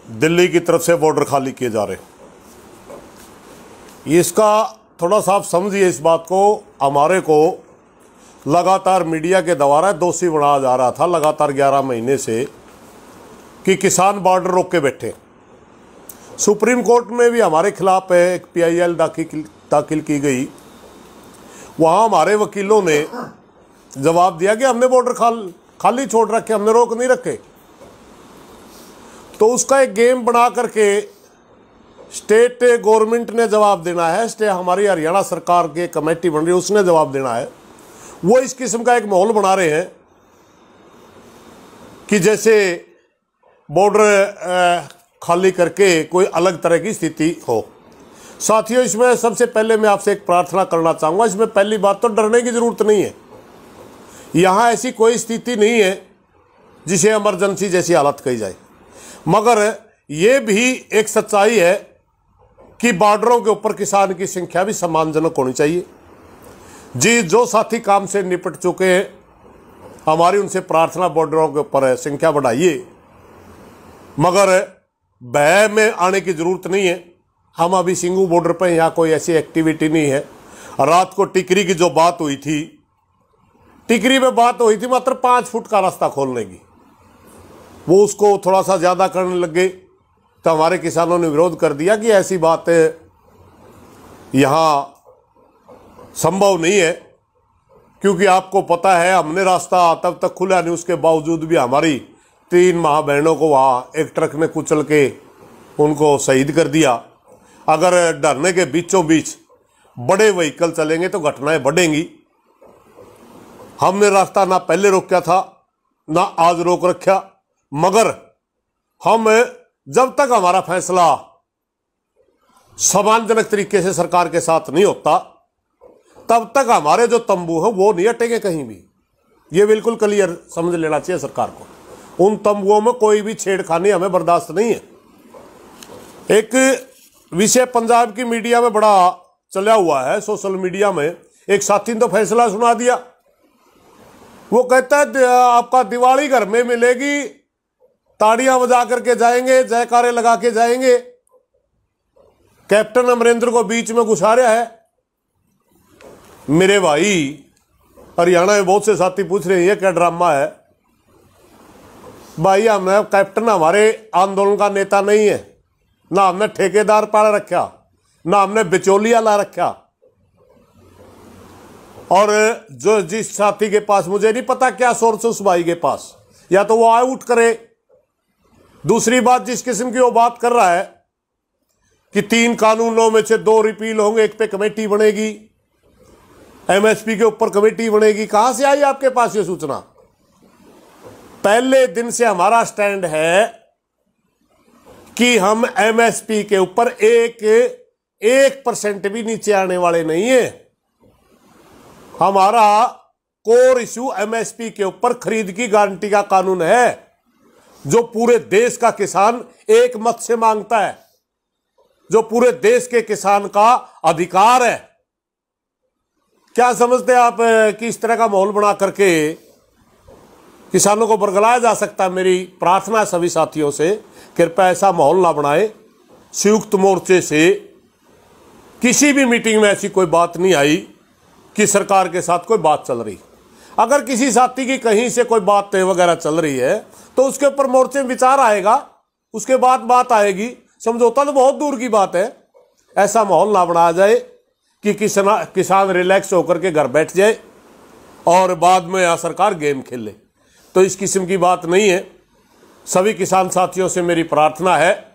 दिल्ली की तरफ से बॉर्डर खाली किए जा रहे। इसका थोड़ा सा आप समझिए इस बात को। हमारे को लगातार मीडिया के द्वारा दोषी बनाया जा रहा था लगातार 11 महीने से कि किसान बॉर्डर रोक के बैठे। सुप्रीम कोर्ट में भी हमारे खिलाफ एक PIL दाखिल की गई। वहाँ हमारे वकीलों ने जवाब दिया कि हमने बॉर्डर खाली छोड़ रखे, हमने रोक नहीं रखे। तो उसका एक गेम बना करके स्टेट गवर्नमेंट ने जवाब देना है। हमारी हरियाणा सरकार की कमेटी बन रही है, उसने जवाब देना है। वो इस किस्म का एक माहौल बना रहे हैं कि जैसे बॉर्डर खाली करके कोई अलग तरह की स्थिति हो। साथियों, इसमें सबसे पहले मैं आपसे एक प्रार्थना करना चाहूँगा। इसमें पहली बात तो डरने की ज़रूरत नहीं है। यहाँ ऐसी कोई स्थिति नहीं है जिसे इमरजेंसी जैसी हालत कही जाए, मगर ये भी एक सच्चाई है कि बॉर्डरों के ऊपर किसान की संख्या भी सम्मानजनक होनी चाहिए। जी, जो साथी काम से निपट चुके हैं, हमारी उनसे प्रार्थना बॉर्डरों के ऊपर है, संख्या बढ़ाइए, मगर भय में आने की ज़रूरत नहीं है। हम अभी सिंगू बॉर्डर पर यहाँ कोई ऐसी एक्टिविटी नहीं है। रात को टिकरी की जो बात हुई थी, टिकरी में बात हुई थी मात्र 5 फुट का रास्ता खोलने की, वो उसको थोड़ा सा ज़्यादा करने लग गए तो हमारे किसानों ने विरोध कर दिया कि ऐसी बात यहाँ संभव नहीं है, क्योंकि आपको पता है हमने रास्ता तब तक खुला नहीं, उसके बावजूद भी हमारी 3 माँ बहनों को वहाँ एक ट्रक ने कुचल के उनको शहीद कर दिया। अगर डरने के बीचों बीच बड़े व्हीकल चलेंगे तो घटनाएं बढ़ेंगी। हमने रास्ता ना पहले रोका था ना आज रोक रखा, मगर हम जब तक हमारा फैसला सम्मानजनक तरीके से सरकार के साथ नहीं होता तब तक हमारे जो तंबू हैं वो नहीं हटेंगे कहीं भी। ये बिल्कुल क्लियर समझ लेना चाहिए सरकार को। उन तंबुओं में कोई भी छेड़खानी हमें बर्दाश्त नहीं है। एक विषय पंजाब की मीडिया में बड़ा चला हुआ है, सोशल मीडिया में। एक साथी ने तो फैसला सुना दिया। वो कहता है आपका दिवाली घर में मिलेगी, ताड़ियां बजा करके जाएंगे, जयकारे लगा के जाएंगे। कैप्टन अमरिंदर को बीच में घुसा रहा है। मेरे भाई, हरियाणा में बहुत से साथी पूछ रहे हैं ये क्या ड्रामा है। भाई, हमें कैप्टन हमारे आंदोलन का नेता नहीं है, ना हमने ठेकेदार पाल रखा, ना हमने बिचौलिया ला रखा। और जो जिस साथी के पास, मुझे नहीं पता क्या सोर्स उस भाई के पास, या तो वो आउट करे। दूसरी बात, जिस किस्म की वो बात कर रहा है कि 3 कानूनों में से 2 रिपील होंगे, एक पे कमेटी बनेगी, MSP के ऊपर कमेटी बनेगी, कहां से आई आपके पास ये सूचना? पहले दिन से हमारा स्टैंड है कि हम MSP के ऊपर 1% भी नीचे आने वाले नहीं है। हमारा कोर इशू MSP के ऊपर खरीद की गारंटी का कानून है, जो पूरे देश का किसान एक मत से मांगता है, जो पूरे देश के किसान का अधिकार है। क्या समझते हैं आप कि इस तरह का माहौल बना करके किसानों को बरगलाया जा सकता है? मेरी प्रार्थना है सभी साथियों से, कृपया ऐसा माहौल ना बनाए। संयुक्त मोर्चे से किसी भी मीटिंग में ऐसी कोई बात नहीं आई कि सरकार के साथ कोई बात चल रही। अगर किसी साथी की कहीं से कोई बात वगैरह चल रही है तो उसके ऊपर मोर्चे में विचार आएगा, उसके बाद बात आएगी। समझौता तो बहुत दूर की बात है। ऐसा माहौल ना बनाया जाए कि किसान रिलैक्स होकर के घर बैठ जाए और बाद में यहाँ सरकार गेम खेले। तो इस किस्म की बात नहीं है। सभी किसान साथियों से मेरी प्रार्थना है,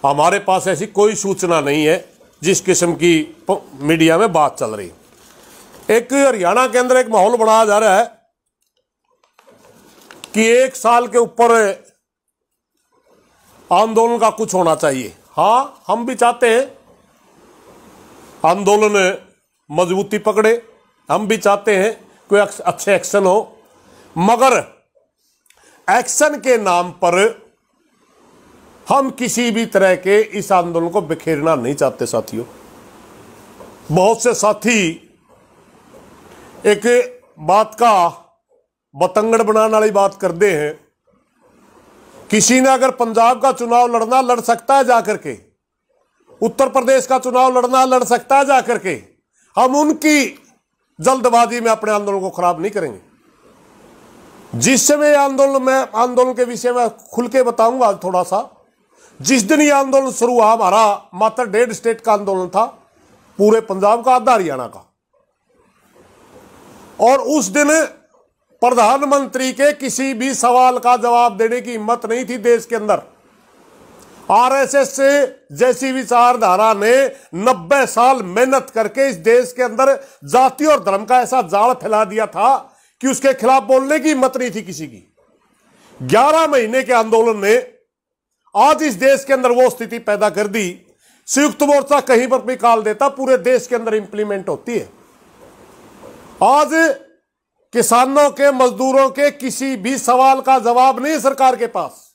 हमारे पास ऐसी कोई सूचना नहीं है जिस किस्म की मीडिया में बात चल रही। एक हरियाणा के अंदर एक माहौल बनाया जा रहा है कि 1 साल के ऊपर आंदोलन का कुछ होना चाहिए। हाँ, हम भी चाहते हैं आंदोलन मजबूती पकड़े, हम भी चाहते हैं कोई अच्छे एक्शन हो, मगर एक्शन के नाम पर हम किसी भी तरह के इस आंदोलन को बिखेरना नहीं चाहते। साथियों, बहुत से साथी एक बात का बतंगड़ बनाने वाली बात करते हैं किसी ने अगर पंजाब का चुनाव लड़ना लड़ सकता है जाकर के, उत्तर प्रदेश का चुनाव लड़ना लड़ सकता है जाकर के। हम उनकी जल्दबाजी में अपने आंदोलन को खराब नहीं करेंगे। जिस समय आंदोलन के विषय में खुल के बताऊंगा आज थोड़ा सा। जिस दिन ये आंदोलन शुरू हुआ, हमारा मात्र 1.5 स्टेट का आंदोलन था, पूरे पंजाब का, आधा हरियाणा का। और उस दिन प्रधानमंत्री के किसी भी सवाल का जवाब देने की हिम्मत नहीं थी देश के अंदर। आरएसएस से जैसी विचारधारा ने 90 साल मेहनत करके इस देश के अंदर जाति और धर्म का ऐसा जाल फैला दिया था कि उसके खिलाफ बोलने की हिम्मत नहीं थी किसी की। 11 महीने के आंदोलन ने आज इस देश के अंदर वो स्थिति पैदा कर दी। संयुक्त मोर्चा कहीं पर भी कॉल देता, पूरे देश के अंदर इंप्लीमेंट होती है। आज किसानों के, मजदूरों के किसी भी सवाल का जवाब नहीं सरकार के पास।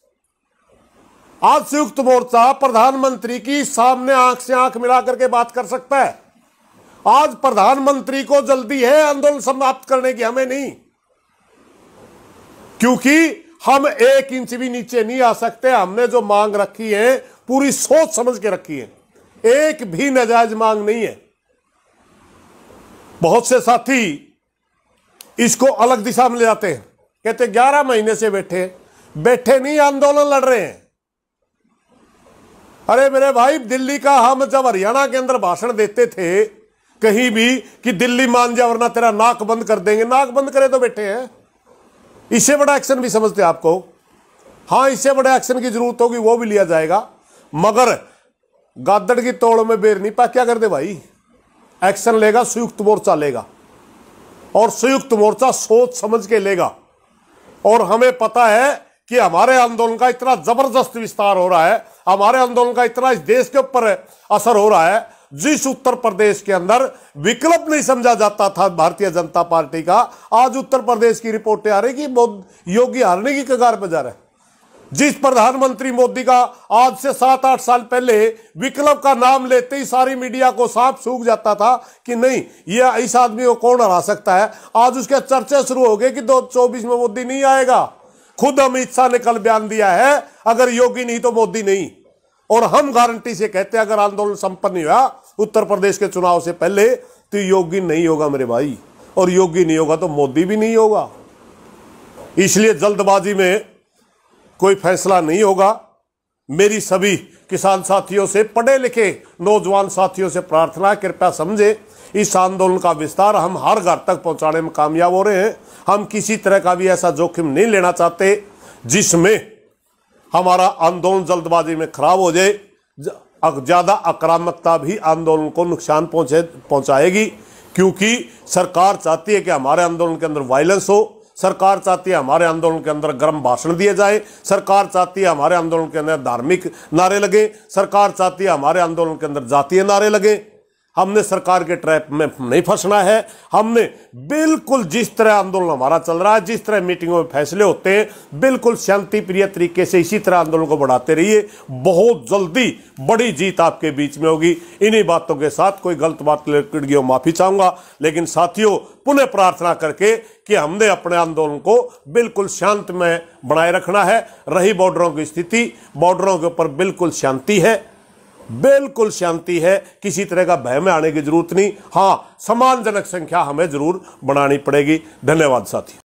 आज संयुक्त मोर्चा प्रधानमंत्री की सामने आंख से आंख मिलाकर के बात कर सकता है। आज प्रधानमंत्री को जल्दी है आंदोलन समाप्त करने की, हमें नहीं, क्योंकि हम 1 इंच भी नीचे नहीं आ सकते। हमने जो मांग रखी है पूरी सोच समझ के रखी है, एक भी नाजायज मांग नहीं है। बहुत से साथी इसको अलग दिशा में ले जाते हैं, कहते 11 महीने से बैठे नहीं, आंदोलन लड़ रहे हैं। अरे मेरे भाई, दिल्ली का हम जब हरियाणा के अंदर भाषण देते थे कहीं भी कि दिल्ली मान जा वरना तेरा नाक बंद कर देंगे, नाक बंद करे तो बैठे हैं। इससे बड़ा एक्शन भी समझते आपको? हाँ, इससे बड़े एक्शन की जरूरत होगी, वो भी लिया जाएगा, मगर गादड़ की तोड़ में बेर नहीं पा। क्या कर दे भाई, एक्शन लेगा संयुक्त मोर्चा लेगा, और संयुक्त मोर्चा सोच समझ के लेगा। और हमें पता है कि हमारे आंदोलन का इतना जबरदस्त विस्तार हो रहा है, हमारे आंदोलन का इतना इस देश के ऊपर असर हो रहा है। जिस उत्तर प्रदेश के अंदर विकल्प नहीं समझा जाता था भारतीय जनता पार्टी का, आज उत्तर प्रदेश की रिपोर्टें आ रही कि योगी हारने की कगार पर जा रहा है। जिस प्रधानमंत्री मोदी का आज से 7-8 साल पहले विकल्प का नाम लेते ही सारी मीडिया को सांप सूख जाता था कि नहीं, ये इस आदमी को कौन हरा सकता है, आज उसके चर्चे शुरू हो गए कि 2024 में मोदी नहीं आएगा। खुद अमित शाह ने कल बयान दिया है, अगर योगी नहीं तो मोदी नहीं। और हम गारंटी से कहते हैं अगर आंदोलन संपन्न हुआ उत्तर प्रदेश के चुनाव से पहले तो योगी नहीं होगा मेरे भाई, और योगी नहीं होगा तो मोदी भी नहीं होगा। इसलिए जल्दबाजी में कोई फैसला नहीं होगा। मेरी सभी किसान साथियों से, पढ़े लिखे नौजवान साथियों से प्रार्थना, कृपया समझे इस आंदोलन का विस्तार हम हर घर तक पहुंचाने में कामयाब हो रहे हैं। हम किसी तरह का भी ऐसा जोखिम नहीं लेना चाहते जिसमें हमारा आंदोलन जल्दबाजी में खराब हो जाए। ज्यादा आक्रामकता भी आंदोलन को नुकसान पहुंचाएगी, क्योंकि सरकार चाहती है कि हमारे आंदोलन के अंदर वायलेंस हो, सरकार चाहती है हमारे आंदोलन के अंदर गर्म भाषण दिए जाए, सरकार चाहती है हमारे आंदोलन के अंदर धार्मिक नारे लगे, सरकार चाहती है हमारे आंदोलन के अंदर जातीय नारे लगे। हमने सरकार के ट्रैप में नहीं फंसना है। हमने बिल्कुल जिस तरह आंदोलन हमारा चल रहा है, जिस तरह मीटिंगों में फैसले होते हैं, बिल्कुल शांति प्रिय तरीके से इसी तरह आंदोलन को बढ़ाते रहिए। बहुत जल्दी बड़ी जीत आपके बीच में होगी। इन्हीं बातों के साथ कोई गलत बात गई हो माफी चाहूंगा, लेकिन साथियों पुनः प्रार्थना करके कि हमने अपने आंदोलन को बिल्कुल शांत में बनाए रखना है। रही बॉर्डरों की स्थिति, बॉर्डरों के ऊपर बिल्कुल शांति है, बिल्कुल शांति है, किसी तरह का भय में आने की जरूरत नहीं। हाँ, सम्मानजनक संख्या हमें जरूर बनानी पड़ेगी। धन्यवाद साथी।